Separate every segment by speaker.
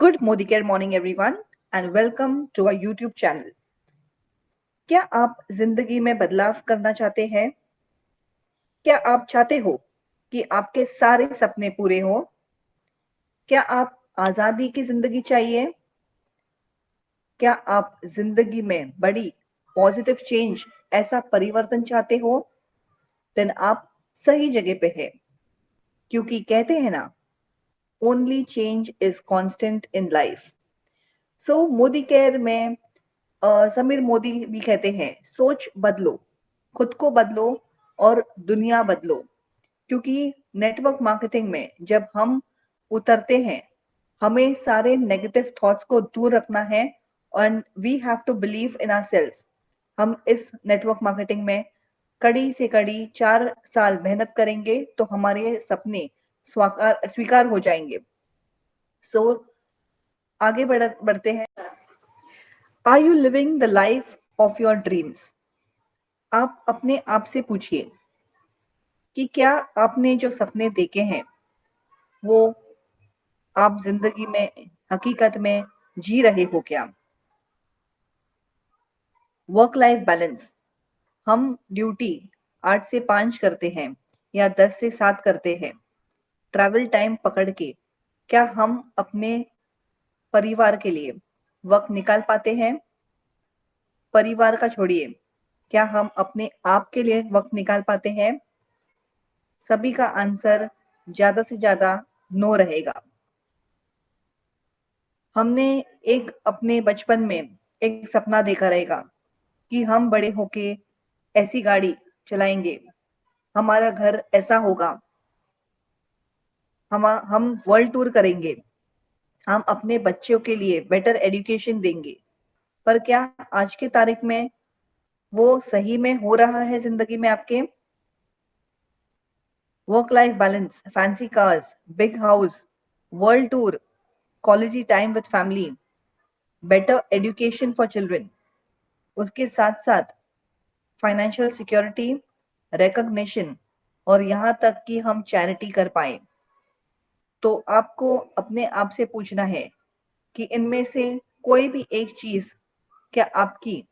Speaker 1: Good Modicare morning, everyone, and welcome to our YouTube channel. क्या आप जिंदगी में बदलाव करना चाहते हैं? क्या आप चाहते हो कि आपके सारे सपने पूरे हो? क्या आप आजादी की जिंदगी चाहिए? क्या आप जिंदगी में बड़ी पॉजिटिव चेंज, ऐसा परिवर्तन चाहते हो? देन आप सही जगह पे है, क्योंकि कहते हैं ना, only change is constant in life. So Modi care में समीर मोदी भी कहते हैं, सोच बदलो, खुद को बदलो और दुनिया बदलो। क्योंकि नेटवर्क मार्केटिंग में जब हम उतरते हैं, हमें सारे नेगेटिव थॉट्स को दूर रखना है and we have to believe in ourselves. हम इस नेटवर्क मार्केटिंग में कड़ी से कड़ी 4 साल मेहनत करेंगे तो हमारे सपने स्वीकार हो जाएंगे। सो आगे बढ़ते हैं। Are you living the life of your dreams? आप अपने आप से पूछिए कि क्या आपने जो सपने देखे हैं वो आप जिंदगी में हकीकत में जी रहे हो क्या? वर्क लाइफ बैलेंस, हम ड्यूटी 8 से 5 करते हैं या 10 से 7 करते हैं, ट्रैवल टाइम पकड़ के क्या हम अपने परिवार के लिए वक्त निकाल पाते हैं? परिवार का छोड़िए, क्या हम अपने आप के लिए वक्त निकाल पाते हैं? सभी का आंसर ज्यादा से ज्यादा नो रहेगा। हमने एक अपने बचपन में एक सपना देखा रहेगा कि हम बड़े होके ऐसी गाड़ी चलाएंगे, हमारा घर ऐसा होगा, हम वर्ल्ड टूर करेंगे, हम अपने बच्चों के लिए बेटर एजुकेशन देंगे। पर क्या आज के तारीख में वो सही में हो रहा है जिंदगी में आपके? Work life balance, fancy cars, big house, world tour, quality time with family, better education for children, उसके साथ साथ फाइनेंशियल सिक्योरिटी, रिकॉग्निशन और यहाँ तक कि हम चैरिटी कर पाए। तो आपको अपने आप से पूछना है कि इनमें से कोई भी एक चीज क्या आपकी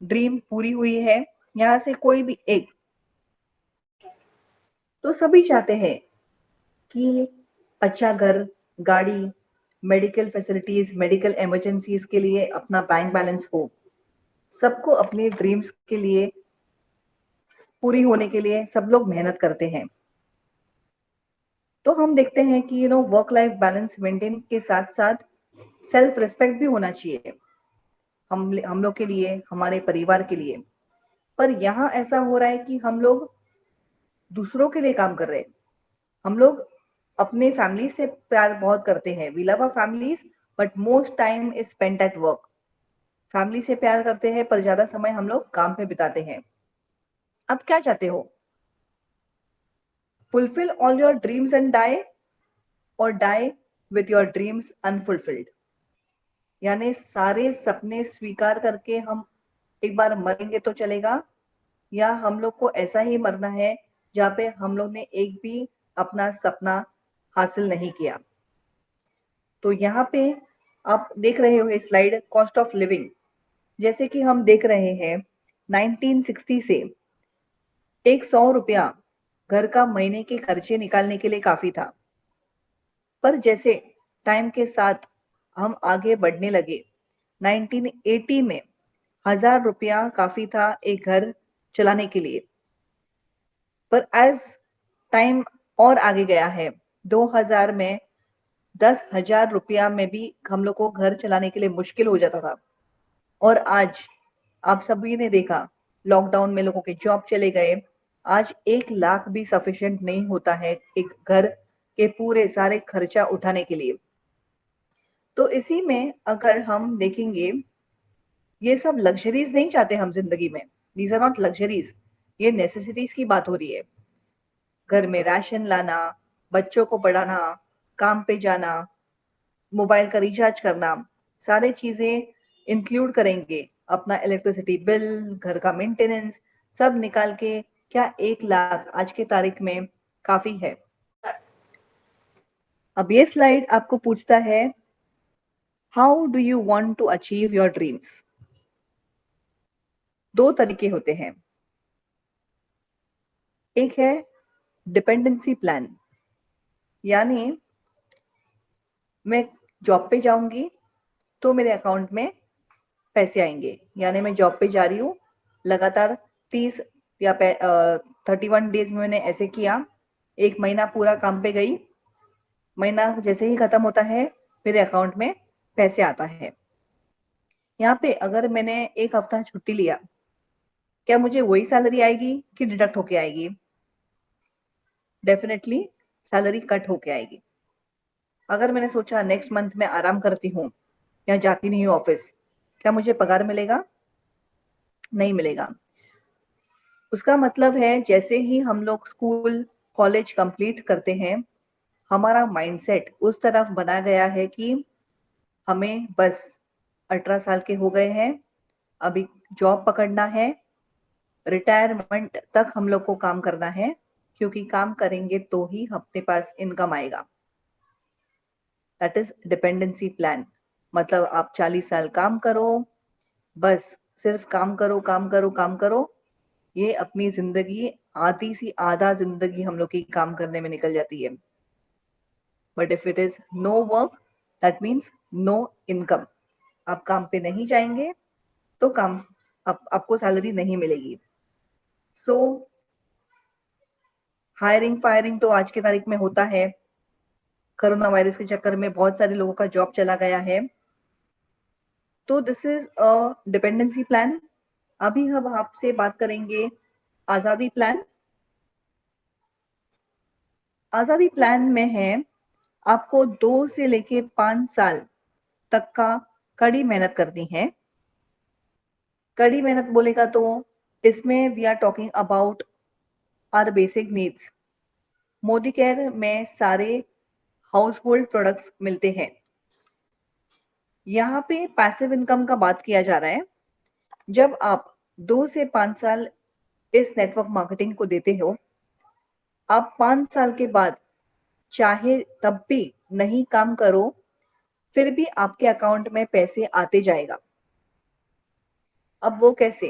Speaker 1: ड्रीम पूरी हुई है? यहाँ से कोई भी एक। तो सभी चाहते हैं कि अच्छा घर, गाड़ी, मेडिकल फैसिलिटीज, मेडिकल इमरजेंसीज के लिए अपना बैंक बैलेंस हो। सबको अपनी ड्रीम्स के लिए पूरी होने के लिए सब लोग मेहनत करते हैं। तो हम देखते हैं कि वर्क लाइफ बैलेंस मेंटेन के साथ साथ सेल्फ रिस्पेक्ट भी होना चाहिए हम लोग के लिए, हमारे परिवार के लिए। पर यहाँ ऐसा हो रहा है कि हम लोग दूसरों के लिए काम कर रहे हैं। हम लोग अपने फैमिली से प्यार बहुत करते हैं, we love our families, but most time is spent at work. Family से प्यार करते हैं पर ज्यादा समय हम लोग काम पे बिताते हैं। अब क्या चाहते हो? Fulfil all your dreams and die, और die with your dreams unfulfilled? यानी सारे सपने स्वीकार करके हम एक बार मरेंगे तो चलेगा, या हम लोग को ऐसा ही मरना है जहाँ पे हम लोग ने एक भी अपना सपना हासिल नहीं किया? तो यहाँ पे आप देख रहे हो स्लाइड कॉस्ट ऑफ लिविंग। जैसे कि हम देख रहे हैं 1960 से एक 100 रुपया घर का महीने के खर्चे निकालने के लिए काफी था। पर जैसे टाइम के साथ हम आगे बढ़ने लगे, 1980 में 1000 रुपया काफी था एक घर चलाने के लिए। पर एज टाइम और आगे गया है, 2000 में 10,000 रुपया में भी हम लोग को घर चलाने के लिए मुश्किल हो जाता था। और आज आप सभी ने देखा, लॉकडाउन में लोगों के जॉब चले गए। आज 1 लाख भी सफिशिएंट नहीं होता है एक घर के पूरे सारे खर्चा उठाने के लिए। तो इसी में अगर हम देखेंगे, ये सब लग्जरीज नहीं चाहते हम जिंदगी में। दीज आर नॉट लग्जरीज, ये नेसेसिटीज की बात हो रही है। घर में राशन लाना, बच्चों को पढ़ाना, काम पे जाना, मोबाइल का रिचार्ज करना, सारे चीजें इंक्लूड करेंगे। अपना इलेक्ट्रिसिटी बिल, घर का मेंटेनेंस सब निकाल के क्या 1 लाख आज के तारीख में काफी है? अब ये स्लाइड आपको पूछता है how do you want to achieve your dreams? दो तरीके होते हैं। एक है डिपेंडेंसी प्लान, यानी मैं जॉब पे जाऊंगी तो मेरे अकाउंट में पैसे आएंगे। यानी मैं जॉब पे जा रही हूँ, लगातार 30 या 31 डेज में मैंने ऐसे किया, एक महीना पूरा काम पे गई, महीना जैसे ही खत्म होता है मेरे अकाउंट में पैसे आता है। यहाँ पे अगर मैंने एक हफ्ता छुट्टी लिया, क्या मुझे वही सैलरी आएगी कि डिडक्ट होके आएगी? डेफिनेटली सैलरी कट होके आएगी। अगर मैंने सोचा नेक्स्ट मंथ में आराम करती हूँ या जाती नहीं हूँ ऑफिस, क्या मुझे पगार मिलेगा? नहीं मिलेगा। उसका मतलब है जैसे ही हम लोग स्कूल कॉलेज कंप्लीट करते हैं, हमारा माइंडसेट उस तरफ बना गया है कि हमें बस 18 साल के हो गए हैं, अभी जॉब पकड़ना है, रिटायरमेंट तक हम लोग को काम करना है, क्योंकि काम करेंगे तो ही अपने पास इनकम आएगा। That is dependency plan. मतलब आप 40 साल काम करो, बस सिर्फ काम करो काम करो काम करो, ये अपनी जिंदगी आधा जिंदगी हम लोग की काम करने में निकल जाती है। But if it is no work, that means no income. आप काम पे नहीं जाएंगे तो आपको सैलरी नहीं मिलेगी। सो हायरिंग फायरिंग तो आज की तारीख में होता है। कोरोना वायरस के चक्कर में बहुत सारे लोगों का जॉब चला गया है। तो this is a dependency plan. अभी हम आपसे बात करेंगे आजादी प्लान। आजादी प्लान में है आपको 2 से लेके 5 साल तक का कड़ी मेहनत करनी है। कड़ी मेहनत बोलेगा तो इसमें we are talking about our basic needs. Modi care में सारे हाउस होल्ड प्रोडक्ट्स मिलते हैं। यहाँ पे पैसिव इनकम का बात किया जा रहा है। जब आप 2 से 5 साल इस नेटवर्क मार्केटिंग को देते हो, आप 5 साल के बाद चाहे तब भी नहीं काम करो, फिर भी आपके अकाउंट में पैसे आते जाएगा। अब वो कैसे?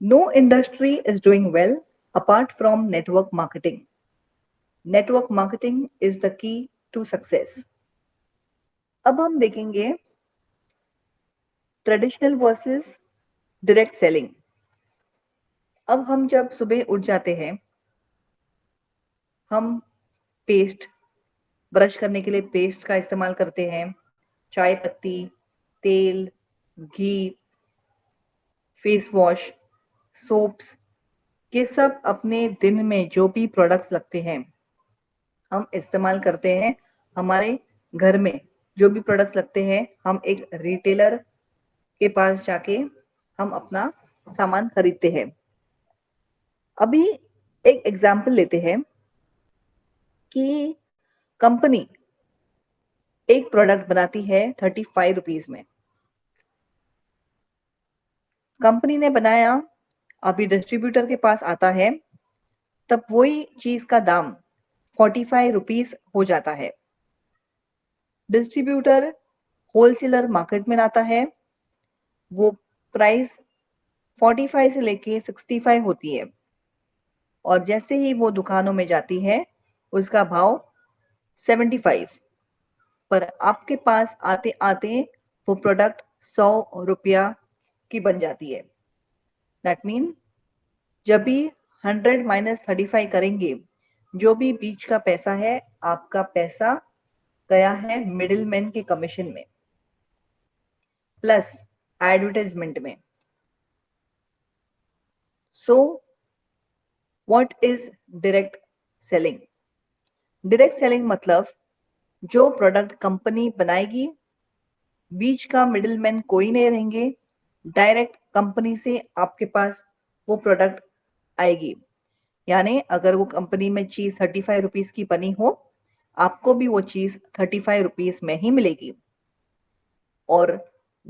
Speaker 1: No industry is doing well apart from network marketing. Network marketing is the key to success. अब हम देखेंगे ट्रेडिशनल वर्सेस डायरेक्ट सेलिंग। अब हम जब सुबह उठ जाते हैं, हम पेस्ट, ब्रश करने के लिए पेस्ट का इस्तेमाल करते हैं, चाय पत्ती, तेल, घी, फेस वॉश, सोप्स, ये सब अपने दिन में जो भी प्रोडक्ट्स लगते हैं हम इस्तेमाल करते हैं। हमारे घर में जो भी प्रोडक्ट्स लगते हैं, हम एक रिटेलर के पास जाके हम अपना सामान खरीदते हैं। अभी एक एग्जाम्पल लेते हैं कि कंपनी एक प्रोडक्ट बनाती है 35 रुपीज में। कंपनी ने बनाया, अभी डिस्ट्रीब्यूटर के पास आता है, तब वही चीज का दाम 45 रुपीज हो जाता है। डिस्ट्रीब्यूटर होलसेलर मार्केट में लाता है, वो प्राइस 45 से लेके 65 होती है, और जैसे ही वो दुकानों में जाती है उसका भाव 75, पर आपके पास आते आते वो प्रोडक्ट 100 रुपया की बन जाती है। दैट मीन जब भी 100 माइनस 35 करेंगे, जो भी बीच का पैसा है, आपका पैसा गया है मिडिल मैन के कमीशन में प्लस एडवर्टाइजमेंट में। So what is direct selling? Direct selling मतलब जो प्रोडक्ट कंपनी बनाएगी, बीच का मिडिल मैन कोई नहीं रहेंगे, डायरेक्ट कंपनी से आपके पास वो प्रोडक्ट आएगी। यानी अगर वो कंपनी में चीज 35 रुपीज की बनी हो, आपको भी वो चीज 35 रुपीज में ही मिलेगी। और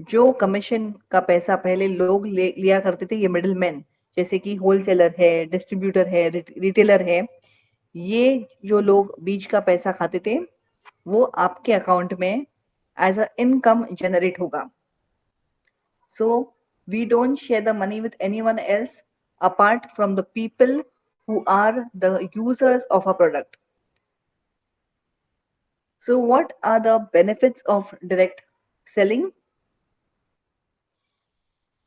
Speaker 1: जो कमीशन का पैसा पहले लोग लिया करते थे, ये मिडिल मैन, जैसे कि होलसेलर है, डिस्ट्रीब्यूटर है, रिटेलर है, ये जो लोग बीच का पैसा खाते थे, वो आपके अकाउंट में एज अ इनकम जनरेट होगा. So we don't share the money with anyone else apart from the people who are the users of our product. So what are the benefits of direct selling?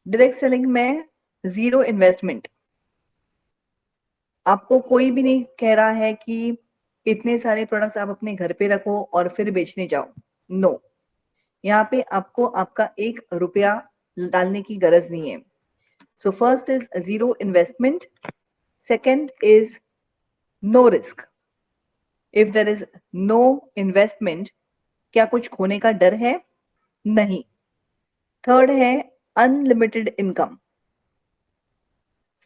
Speaker 1: Direct selling में zero investment. आपको कोई भी नहीं कह रहा है कि इतने सारे प्रोडक्ट्स आप अपने घर पे रखो और फिर बेचने जाओ. नो. यहाँ पे आपको आपका 1 रुपया डालने की गरज नहीं है. So first is zero investment. Second is no risk. If there is no investment, क्या कुछ खोने का डर है? नहीं. थर्ड है अनलिमिटेड इनकम.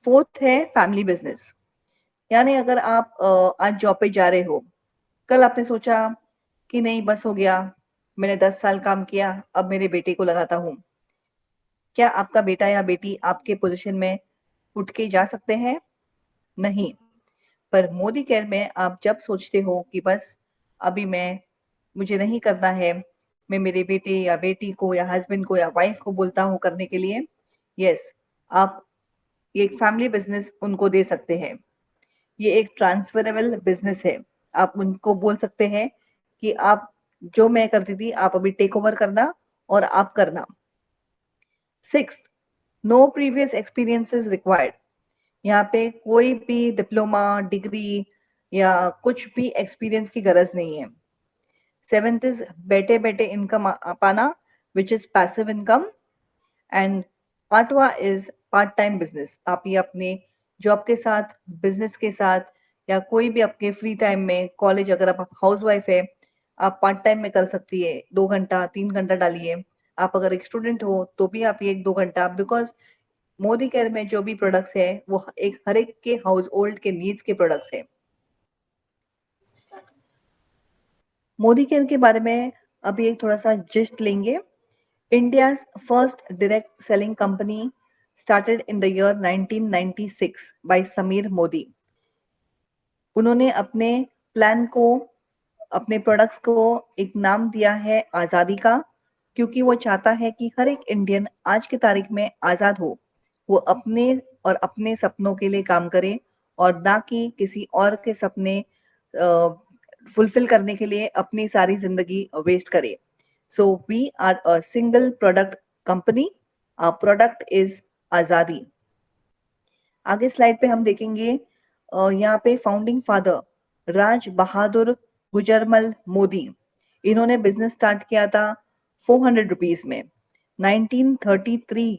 Speaker 1: फोर्थ है फैमिली बिजनेस. यानी अगर आप आज जॉब पे जा रहे हो, कल आपने सोचा कि नहीं बस हो गया, मैंने 10 साल काम किया, अब मेरे बेटे को लगाता हूँ. क्या आपका बेटा या बेटी आपके पोजीशन में उठ के जा सकते हैं? नहीं. पर मोदी केयर में आप जब सोचते हो कि बस अभी मुझे नहीं करना है, मैं मेरे बेटे या बेटी को या हस्बैंड को या वाइफ को बोलता हूँ करने के लिए, यस, आप एक फैमिली बिजनेस उनको दे सकते हैं. ये एक ट्रांसफरेबल बिजनेस है. आप उनको बोल सकते हैं कि आप जो मैं करती थी आप अभी टेक ओवर करना और आप करना. 6th, no previous experiences required. यहाँ पे कोई भी डिप्लोमा, डिग्री या कुछ भी एक्सपीरियंस की गरज नहीं है. 7th इज बैठे बैठे इनकम पाना, which is passive income. And 8वां इज पार्ट टाइम बिजनेस. आप ये अपने जॉब के साथ, बिजनेस के साथ या कोई भी आपके फ्री टाइम में, कॉलेज अगर आप हाउस वाइफ है, आप पार्ट टाइम में कर सकती है. 2 घंटा 3 घंटा डालिए. आप अगर एक स्टूडेंट हो तो भी आप ये 1-2 घंटा, बिकॉज मोदी केयर में जो भी प्रोडक्ट्स है वो एक हर एक के हाउस होल्ड के नीड्स के प्रोडक्ट्स है. मोदी केयर के बारे में अभी एक थोड़ा सा जिस्ट लेंगे. India's first direct selling company started in the year 1996 by Sameer Modi. उन्होंने अपने प्लान को, अपने प्रोडक्ट्स को एक नाम दिया है आजादी का, क्योंकि वो चाहता है कि हर एक इंडियन आज की तारीख में आजाद हो. वो अपने और अपने सपनों के लिए काम करे और ना कि किसी और के सपने फुलफिल करने के लिए अपनी सारी जिंदगी वेस्ट करे. So we are a single product company. Our product is आजादी. आगे स्लाइड पे हम देखेंगे, यहाँ पे फाउंडिंग फादर राज बहादुर गुजरमल मोदी, इन्होंने बिजनेस स्टार्ट किया था 400 रुपीज में. 1933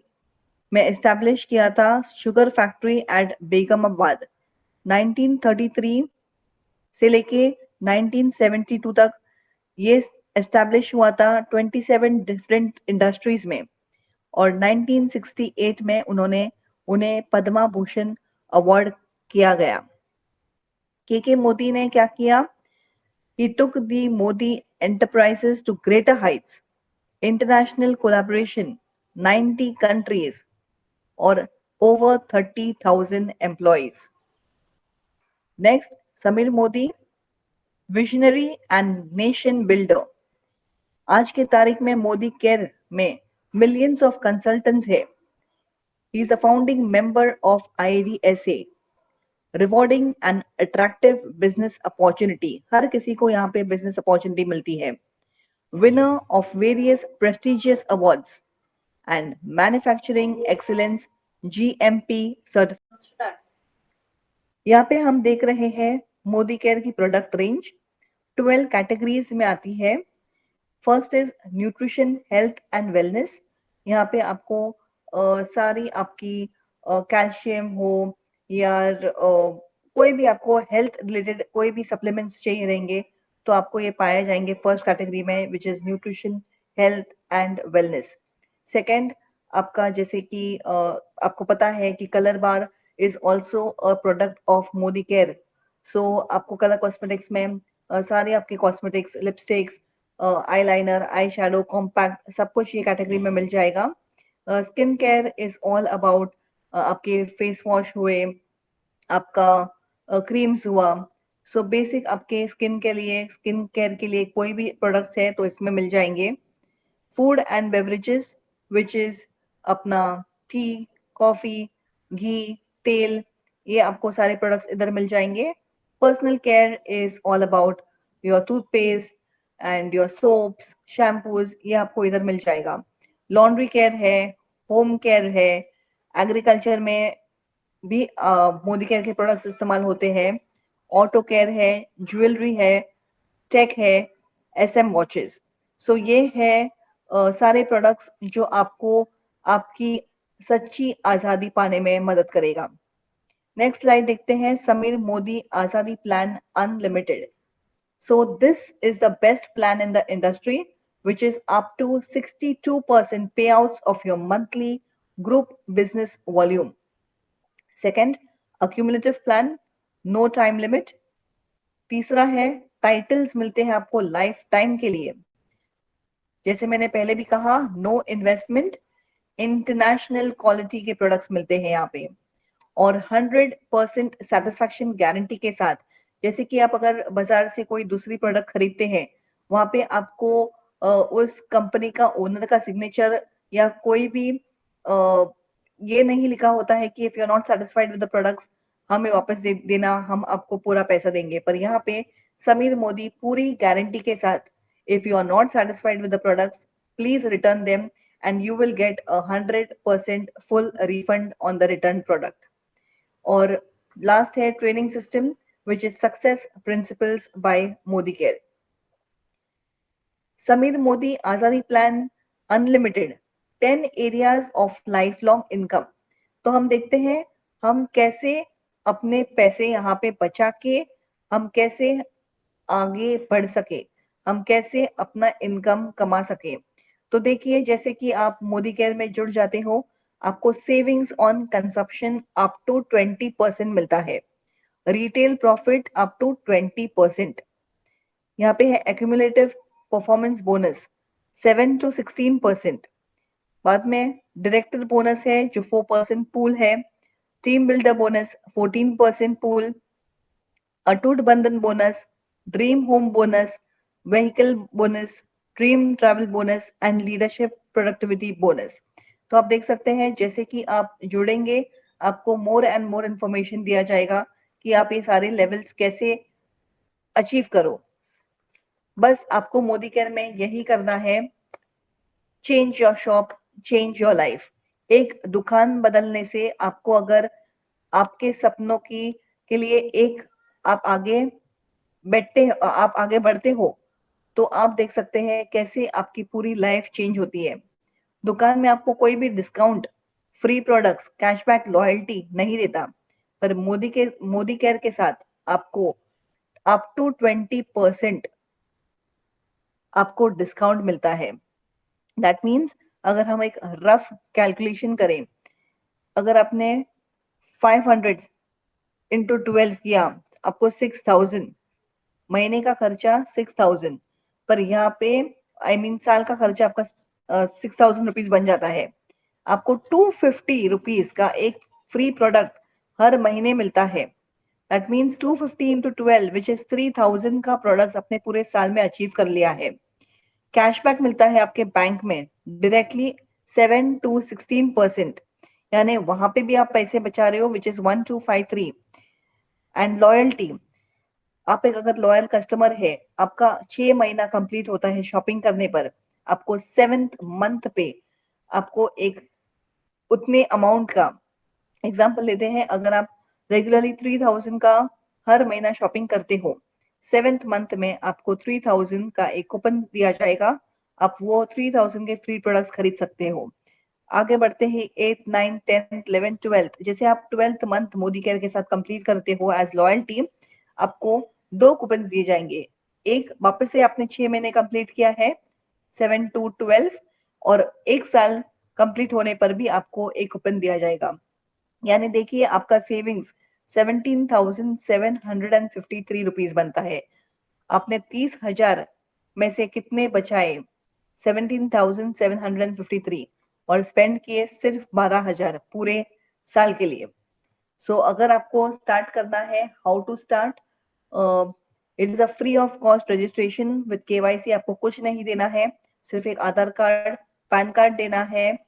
Speaker 1: में एस्टैब्लिश किया था शुगर फैक्ट्री एट बेगमाबाद. 1933 से लेके 1972 तक ये एस्टैब्लिश हुआ था 27 डिफरेंट इंडस्ट्रीज में. और 1968 में उन्हें पद्मा भूषण अवार्ड किया गया. के मोदी ने क्या किया? He took the Modi enterprises to greater heights. International collaboration, 90 countries और over 30,000 employees. Next, Sameer Modi, visionary and nation builder. आज के तारीख में मोदी केयर में मिलियंस ऑफ कंसल्टेंट्स है. He is the founding member of IDSA, rewarding and attractive business opportunity. हर किसी को यहाँ पे बिजनेस अपॉर्चुनिटी मिलती है. Winner of various prestigious awards and manufacturing excellence GMP certificate. यहाँ पे हम देख रहे हैं मोदी केयर की प्रोडक्ट रेंज 12 कैटेगरीज में आती है. First is nutrition, health and wellness. यहाँ पे आपको सारी आपकी कैल्शियम हो या कोई भी आपको हेल्थ रिलेटेड कोई भी सप्लीमेंट्स चाहिए रहेंगे तो आपको ये पाए जाएंगे फर्स्ट कैटेगरी में, which is nutrition, health and wellness. Second आपका, जैसे कि आपको पता है कि colour bar is also a product of Modi care. So आपको कलर कॉस्मेटिक्स में सारे आपके cosmetics, lipsticks, eyeliner, eye shadow, compact, सब कुछ ये कैटेगरी में मिल जाएगा. Skin care is all about आपके फेस वॉश हुए, आपका क्रीम्स हुआ. सो बेसिक आपके स्किन केयर के लिए कोई भी प्रोडक्ट्स है तो इसमें मिल जाएंगे। Food and beverages which is अपना टी, कॉफी, घी, तेल, ये आपको सारे प्रोडक्ट्स इधर मिल जाएंगे। Personal care is all about your toothpaste and your soaps, shampoos, ये आपको इधर मिल जाएगा। लॉन्ड्री केयर है, होम केयर है, एग्रीकल्चर में भी मोदी केयर के प्रोडक्ट्स इस्तेमाल होते हैं। ऑटो केयर है, ज्वेलरी है, टेक है, एसएम वॉचेस। सो ये है सारे प्रोडक्ट्स जो आपको आपकी सच्ची आजादी पाने में मदद करेगा। नेक्स्ट स्लाइड देखते हैं, समीर मोदी आजादी plan unlimited. So this is the best plan in the industry which is up to 62% payouts of your monthly group business volume. Second, accumulative plan, no time limit. तीसरा है टाइटल्स मिलते हैं आपको life time के लिए। जैसे मैंने पहले भी कहा, नो इन्वेस्टमेंट, इंटरनेशनल क्वालिटी के प्रोडक्ट्स मिलते हैं यहाँ पे, और 100% सेटिस्फैक्शन गारंटी के साथ। जैसे कि आप अगर बाजार से कोई दूसरी प्रोडक्ट खरीदते हैं, वहां पे आपको उस कंपनी का ओनर का सिग्नेचर या कोई भी ये नहीं लिखा होता है कि if you are not satisfied with the products हमें वापस देना, हम आपको पूरा पैसा देंगे। पर यहाँ पे समीर मोदी पूरी गारंटी के साथ, if you are not satisfied with the products please return them and you will get 100% full refund on the returned product. और लास्ट है training system which is success principles by Modi care. Sameer Modi आजादी plan unlimited, 10 areas of life long income. तो हम देखते हैं हम कैसे अपने पैसे यहाँ पे बचा के हम कैसे आगे बढ़ सके, हम कैसे अपना इनकम कमा सके। तो देखिए, जैसे कि आप मोदी केयर में जुड़ जाते हो, आपको savings on consumption up to 20% मिलता है, रिटेल प्रॉफिट अप टू 20%। यहाँ पे है एक्यूमुलेटिव परफॉर्मेंस बोनस 7 to 16%। बाद में डायरेक्टर बोनस है जो 4% पूल है, टीम बिल्डर बोनस 14% पूल, अटूट बंधन bonus, dream home bonus, vehicle bonus, dream travel bonus and leadership productivity bonus. तो आप देख सकते हैं जैसे कि आप जुड़ेंगे आपको मोर एंड मोर इंफॉर्मेशन दिया जाएगा कि आप ये सारे लेवल्स कैसे अचीव करो। बस आपको मोदी केयर में यही करना है, change your shop, change your life. एक दुकान बदलने से आपको अगर आपके सपनों की के लिए एक आप आगे बढ़ते हो, तो आप देख सकते हैं कैसे आपकी पूरी लाइफ चेंज होती है। दुकान में आपको कोई भी discount, free products, cashback, loyalty नहीं देता, पर मोदी केयर के साथ आपको अप टू 20% आपको डिस्काउंट मिलता है। दैट मीन्स अगर हम एक रफ कैलकुलेशन करें, अगर आपने 500 इंटू 12 किया, आपको 6000, महीने का खर्चा 6000, पर यहाँ पे साल का खर्चा आपका 6000 रुपीज बन जाता है। आपको 250 रुपीज का एक फ्री प्रोडक्ट हर महीने मिलता है। That means 250 into 12 which is 3000 का प्रोडक्ट अपने पूरे साल में अचीव कर लिया है। कैशबैक मिलता है आपके बैंक में डायरेक्टली 7 to 16%, यानी वहां पे भी आप पैसे बचा रहे हो विच इज 1253। एंड लॉयल्टी, आप एक अगर लॉयल कस्टमर है, आपका 6 महीना कंप्लीट होता है शॉपिंग करने पर, आपको 7th मंथ पे आपको एक उतने अमाउंट का, एग्जाम्पल लेते हैं, अगर आप रेगुलरली 3000 का हर महीना शॉपिंग करते हो, 7th मंथ में आपको 3000 का एक कूपन दिया जाएगा, आप वो 3000 के फ्री प्रोडक्ट्स खरीद सकते हो। आगे बढ़ते हैं 8, 9, 10, 11, 12, जैसे आप 12th मंथ मोदी केयर के साथ कंप्लीट करते हो एज लॉयल्टी, आपको 2 कूपन दिए जाएंगे। एक वापस से आपने 6 महीने कंप्लीट किया है 7 to 12, और 1 साल कंप्लीट होने पर भी आपको एक कूपन दिया जाएगा। यानी देखिए आपका सेविंग्स 17,753 रुपीज बनता है। आपने 30,000 में से कितने बचाए? 17,753, और स्पेंड किए सिर्फ 12,000 पूरे साल के लिए। सो अगर आपको स्टार्ट करना है, how to start? It is a free of cost registration with KYC. आपको कुछ नहीं देना है, सिर्फ एक आधार कार्ड, पैन कार्ड देना है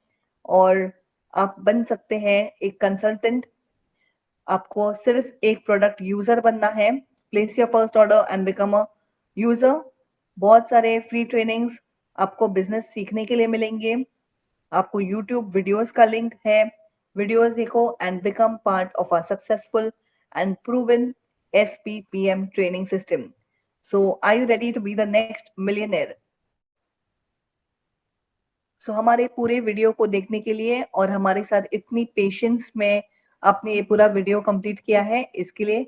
Speaker 1: और आप बन सकते हैं एक कंसल्टेंट। आपको सिर्फ एक प्रोडक्ट यूजर बनना है। Place your first order and become a user. बहुत सारे फ्री ट्रेनिंग्स आपको बिजनेस सीखने के लिए मिलेंगे। आपको यूट्यूब वीडियोस का लिंक है, वीडियोस देखो and become part of a successful and proven SPPM training system. So are you ready to be the next millionaire? सो हमारे पूरे वीडियो को देखने के लिए और हमारे साथ इतनी पेशेंस में आपने ये पूरा वीडियो कंप्लीट किया है, इसके लिए